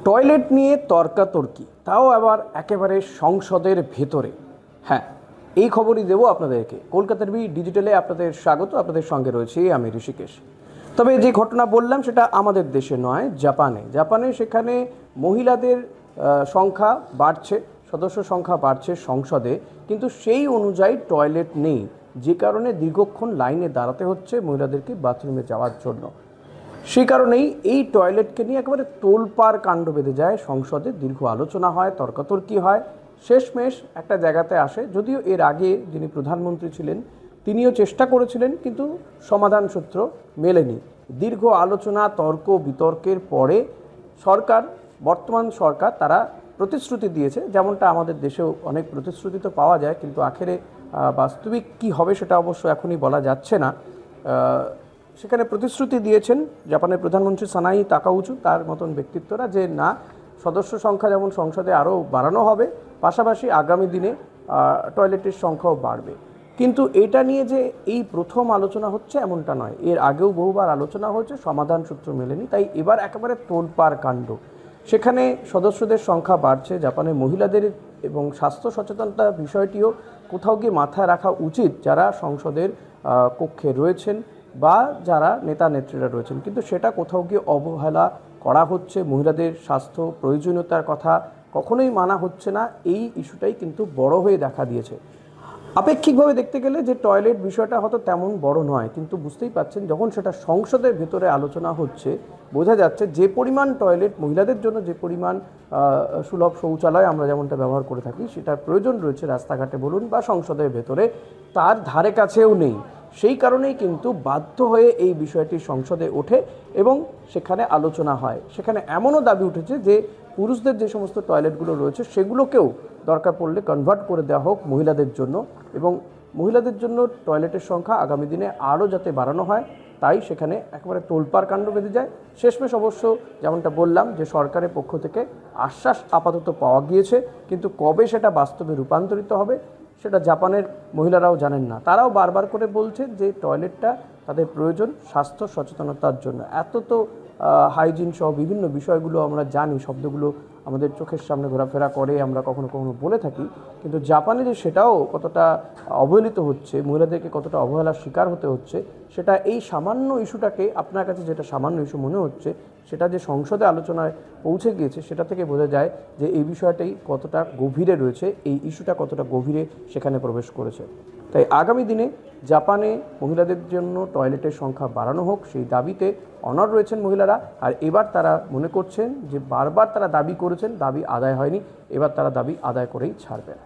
Toilet নিয়ে তর্কাতর্কি, তাও আবার একেবারে সংসদের ভেতরে। হ্যাঁ, এই খবরই দেবো আপনাদেরকে। কলকাতার ডিজিটালে আপনাদের স্বাগত। আপনাদের সঙ্গে রয়েছি আমি ঋষিকেশ। তবে যে ঘটনা বললাম সেটা আমাদের দেশে নয়, জাপানে সেখানে মহিলাদের সংখ্যা বাড়ছে, সদস্য সংখ্যা বাড়ছে সংসদে, কিন্তু সেই অনুযায়ী টয়লেট নেই, যে কারণে দীর্ঘক্ষণ লাইনে দাঁড়াতে হচ্ছে মহিলাদেরকে বাথরুমে যাওয়ার জন্য। সেই কারণেই এই টয়লেটকে নিয়ে একেবারে তোলপাড় কাণ্ড বেঁধে যায় সংসদে। দীর্ঘ আলোচনা হয়, তর্কাতর্কি হয়, শেষমেশ একটা জায়গাতে আসে। যদিও এর আগে যিনি প্রধানমন্ত্রী ছিলেন তিনিও চেষ্টা করেছিলেন, কিন্তু সমাধান সূত্র মেলেনি। দীর্ঘ আলোচনা, তর্ক বিতর্কের পরে বর্তমান সরকার তারা প্রতিশ্রুতি দিয়েছে, যেমনটা আমাদের দেশেও অনেক প্রতিশ্রুতি তো পাওয়া যায়, কিন্তু আখেরে বাস্তবিক কি হবে সেটা অবশ্য এখনই বলা যাচ্ছে না। সেখানে প্রতিশ্রুতি দিয়েছেন জাপানের প্রধানমন্ত্রী সানাই তাকাউচু, তার মতন ব্যক্তিত্বরা, যে না, সদস্য সংখ্যা যেমন সংসদে আরও বাড়ানো হবে, পাশাপাশি আগামী দিনে টয়লেটের সংখ্যাও বাড়বে। কিন্তু এটা নিয়ে যে এই প্রথম আলোচনা হচ্ছে এমনটা নয়, এর আগেও বহুবার আলোচনা হয়েছে, সমাধান সূত্র মেলেনি। তাই এবার একেবারে তোলপাড় কাণ্ড। সেখানে সদস্যদের সংখ্যা বাড়ছে, জাপানের মহিলাদের এবং স্বাস্থ্য সচেতনতা বিষয়টিও কোথাও গিয়ে মাথায় রাখা উচিত যারা সংসদের কক্ষে রয়েছেন বা যারা নেতা নেত্রীরা রয়েছেন, কিন্তু সেটা কোথাও গিয়ে অবহেলা করা হচ্ছে। মহিলাদের স্বাস্থ্য প্রয়োজনীয়তার কথা কখনোই মানা হচ্ছে না। এই ইস্যুটাই কিন্তু বড় হয়ে দেখা দিয়েছে। আপেক্ষিকভাবে দেখতে গেলে যে টয়লেট বিষয়টা হয়তো তেমন বড় নয়, কিন্তু বুঝতেই পাচ্ছেন যখন সেটা সংসদের ভেতরে আলোচনা হচ্ছে, বোঝা যাচ্ছে যে পরিমাণ টয়লেট মহিলাদের জন্য, যে পরিমাণ সুলভ শৌচালয় আমরা যেমনটা ব্যবহার করে থাকি সেটার প্রয়োজন রয়েছে রাস্তাঘাটে বলুন বা সংসদের ভেতরে, তার ধারে কাছেও নেই। সেই কারণেই কিন্তু বাধ্য হয়ে এই বিষয়টি সংসদে ওঠে এবং সেখানে আলোচনা হয়। সেখানে এমনও দাবি উঠেছে যে পুরুষদের যে সমস্ত টয়লেটগুলো রয়েছে সেগুলোকেও দরকার পড়লে কনভার্ট করে দেওয়া হোক মহিলাদের জন্য, এবং মহিলাদের জন্য টয়লেটের সংখ্যা আগামী দিনে আরও যাতে বাড়ানো হয়, তাই সেখানে একেবারে তোলপাড় কাণ্ড বেঁধে যায়। শেষমেশ অবশ্য যেমনটা বললাম যে সরকারের পক্ষ থেকে আশ্বাস আপাতত পাওয়া গিয়েছে, কিন্তু কবে সেটা বাস্তবে রূপান্তরিত হবে সেটা জাপানের মহিলারাও জানেন না। তারাও বারবার করে বলছেন যে টয়লেটটা তাদের প্রয়োজন স্বাস্থ্য সচেতনতার জন্য। এত তো হাইজিন সহ বিভিন্ন বিষয়গুলো আমরা জানি, শব্দগুলো আমাদের চোখের সামনে ঘোরাফেরা করে, আমরা কখনো কখনো বলে থাকি, কিন্তু জাপানে যে সেটাও কতটা অবহেলিত হচ্ছে, মহিলাদেরকে কতটা অবহেলার শিকার হতে হচ্ছে, সেটা এই সামান্য ইস্যুটাকে, আপনার কাছে যেটা সামান্য ইস্যু মনে হচ্ছে, সেটা যে সংসদে আলোচনায় পৌঁছে গিয়েছে সেটা থেকে বোঝা যায় যে এই বিষয়টাই কতটা গভীরে রয়েছে, এই ইস্যুটা কতটা গভীরে সেখানে প্রবেশ করেছে। তাই আগামী দিনে জাপানে মহিলাদের জন্য টয়লেটের সংখ্যা বাড়ানো হোক, সেই দাবিতে অনড় রয়েছেন মহিলারা। আর এবার তারা মনে করছেন যে বারবার তারা দাবি করেছেন, দাবি আদায় হয়নি, এবার তারা দাবি আদায় করেই ছাড়বেন।